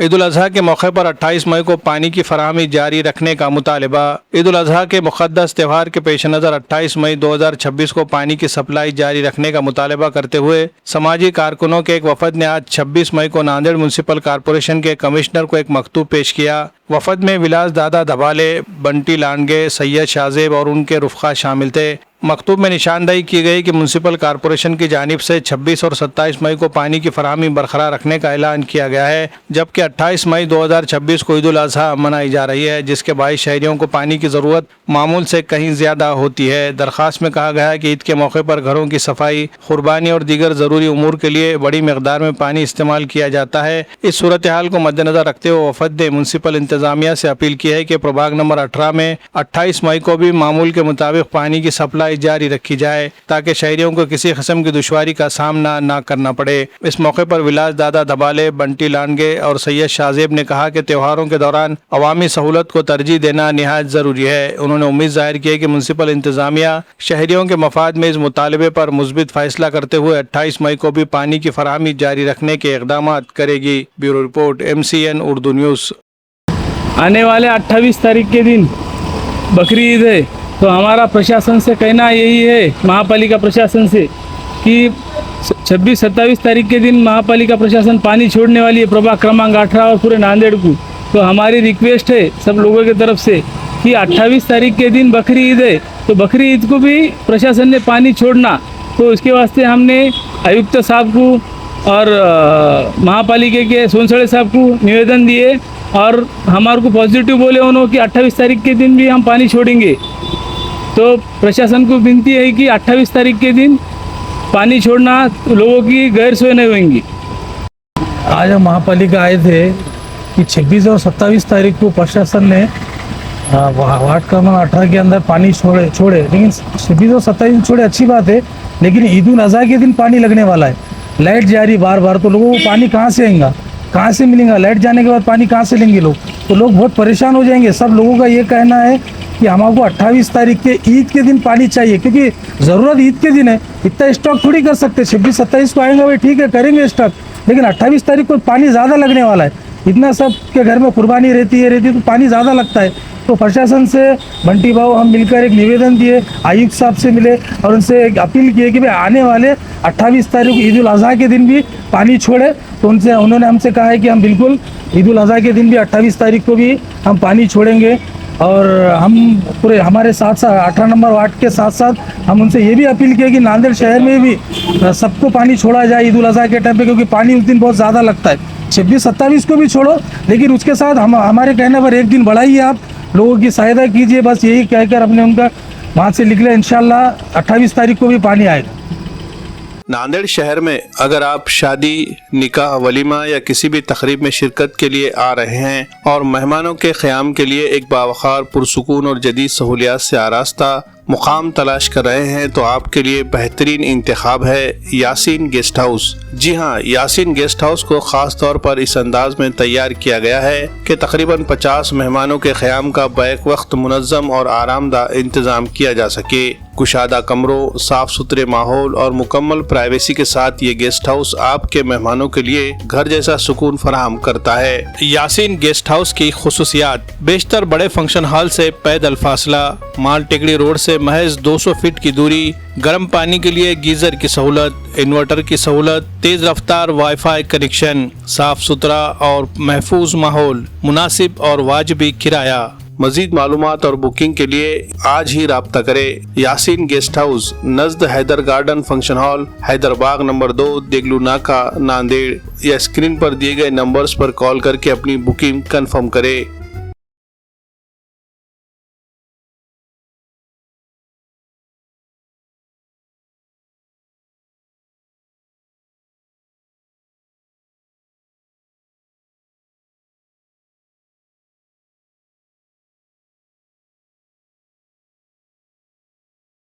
ईद उल अजहा के मौके पर 28 मई को पानी की फराहमी जारी रखने का मुतालबा। ईद उल अजहा के मुक़द्दस त्यौहार के पेश नज़र 28 मई 2026 को पानी की सप्लाई जारी रखने का मुतालबा करते हुए समाजी कारकुनों के एक वफद ने आज 26 मई को नांदेड़ म्यूनसिपल कॉरपोरेशन के कमिश्नर को एक मकतूब पेश किया। वफद में विलास दादा धबाले, बंटी लांडगे, सैयद शाहजेब और उनके रुफ़क़ा शामिल थे। मकतूब में निशानदही की गई कि म्यूनसिपल कॉरपोरेशन की जानिब से 26 और 27 मई को पानी की फराहमी बरकरार रखने का ऐलान किया गया है, जबकि 28 मई 2026 को ईद उल अजहा मनाई जा रही है, जिसके बाइस शहरियों को पानी की ज़रूरत मामूल से कहीं ज़्यादा होती है। दरख्वास्त में कहा गया है कि ईद के मौके पर घरों की सफाई, कुर्बानी और दीगर ज़रूरी उमूर के लिए बड़ी मकदार में पानी इस्तेमाल किया जाता है। इस सूरत हाल को मद्देनज़र रखते हुए वफद ने म्यूनसिपल इंतज़ामिया से अपील की है कि प्रभाग नंबर 18 में 28 मई को भी मामूल के मुताबिक पानी की सप्लाई जारी रखी जाए, ताकि शहरियों को किसी किस्म की दुश्वारी का सामना न करना पड़े। इस मौके पर विलास दादा धबाले, बंटी लांडगे और सैयद शाहजेब ने कहा कि त्योहारों के दौरान अवामी सहूलत को तरजीह देना निहायत ज़रूरी है। उन्होंने उम्मीद जाहिर की कि म्यूनसिपल इंतज़ामिया शहरियों के मफाद में इस मुतालबे पर मुस्बित फैसला करते हुए 28 मई को भी पानी की फराहमी जारी रखने के इक़दाम करेगी। Bureau report, MCN Urdu news. आने वाले 28 तारीख के दिन बकरी ईद है, तो हमारा प्रशासन से कहना यही है, महापालिका प्रशासन से, कि 26-27 तारीख के दिन महापालिका प्रशासन पानी छोड़ने वाली है प्रभाग क्रमांक 18 और पूरे नांदेड़ को। तो हमारी रिक्वेस्ट है सब लोगों की तरफ से कि 28 तारीख के दिन बकरी ईद है, तो बकरी ईद को भी प्रशासन ने पानी छोड़ना। तो इसके वास्ते हमने आयुक्त साहब को और महापालिका के सोनसड़े साहब को निवेदन दिए और हमारे को पॉजिटिव बोले उन्होंने कि 28 तारीख के दिन भी हम पानी छोड़ेंगे। तो प्रशासन को विनती है कि 28 तारीख के दिन पानी छोड़ना, लोगों की गैर सोच नहीं होंगी। आज हम महापालिका आए थे कि 26 और 27 तारीख को प्रशासन ने वार्ड क्रमांक 18 के अंदर पानी छोड़े, लेकिन 26 और 27 छोड़े, अच्छी बात है, लेकिन ईद उल अजहा के दिन पानी लगने वाला है। लाइट जा रही बार बार, तो लोगों को पानी कहाँ से आएगा, कहाँ से मिलेगा? लाइट जाने के बाद पानी कहाँ से लेंगे लोग? तो लोग बहुत परेशान हो जाएंगे। सब लोगों का ये कहना है कि हमको 28 तारीख के ईद के दिन पानी चाहिए, क्योंकि ज़रूरत ईद के दिन है। इतना स्टॉक थोड़ी कर सकते। 26-27 को आएंगे भाई, ठीक है, करेंगे स्टॉक, लेकिन 28 तारीख को पानी ज़्यादा लगने वाला है। इतना सब के घर में कुर्बानी रहती है तो पानी ज़्यादा लगता है। तो प्रशासन से बंटी भाव हम मिलकर एक निवेदन दिए, आयुक्त साहब से मिले और उनसे एक अपील की कि भाई आने वाले 28 तारीख ईद उल अजहा के दिन भी पानी छोड़े। तो उन्होंने हमसे कहा है कि हम बिल्कुल ईद उल अजहा के दिन भी 28 तारीख को भी हम पानी छोड़ेंगे। और हम पूरे हमारे साथ साथ 18 नंबर वार्ड के साथ साथ हम उनसे ये भी अपील किया कि नांदेड़ शहर में भी सबको पानी छोड़ा जाए ईद उल अजहा के टाइम पे, क्योंकि पानी उस दिन बहुत ज़्यादा लगता है। 26-27 को भी छोड़ो, लेकिन उसके साथ हमारे कहने पर एक दिन बढ़ाइए, आप लोगों की सहायता कीजिए। बस यही कहकर हमने उनका वहाँ से निकले। इंशाल्लाह 28 तारीख को भी पानी आएगा। नांदेड़ शहर में अगर आप शादी, निकाह, वलीमा या किसी भी तकरीब में शिरकत के लिए आ रहे हैं और मेहमानों के क़याम के लिए एक बावखार, पुरसुकून और जदीद सहूलियात से आरास्ता मुकाम तलाश कर रहे हैं, तो आपके लिए बेहतरीन इंतखाब है यासीन गेस्ट हाउस। जी हाँ, यासीन गेस्ट हाउस को ख़ास तौर पर इस अंदाज में तैयार किया गया है कि तकरीबन 50 मेहमानों के क़याम का बैक वक्त मुनज़्ज़म और आरामदाह इंतज़ाम किया जा सके। कुशादा कमरों, साफ सुथरे माहौल और मुकम्मल प्राइवेसी के साथ ये गेस्ट हाउस आपके मेहमानों के लिए घर जैसा सुकून फराहम करता है। यासीन गेस्ट हाउस की खुसूसियात: बेशतर बड़े फंक्शन हॉल से पैदल फासला, माल टेकड़ी रोड से महज 200 फीट की दूरी, गर्म पानी के लिए गीजर की सहूलत, इन्वर्टर की सहूलत, तेज रफ्तार वाईफाई कनेक्शन, साफ सुथरा और महफूज माहौल, मुनासिब और वाजिबी किराया। मजीद मालूमात और बुकिंग के लिए आज ही राब्ता करें। यासीन गेस्ट हाउस, नज़द Haider garden function hall, Haiderbagh number 2, Degloor Naka, Nanded. या स्क्रीन पर दिए गए नंबर्स पर कॉल करके अपनी बुकिंग कंफर्म करें।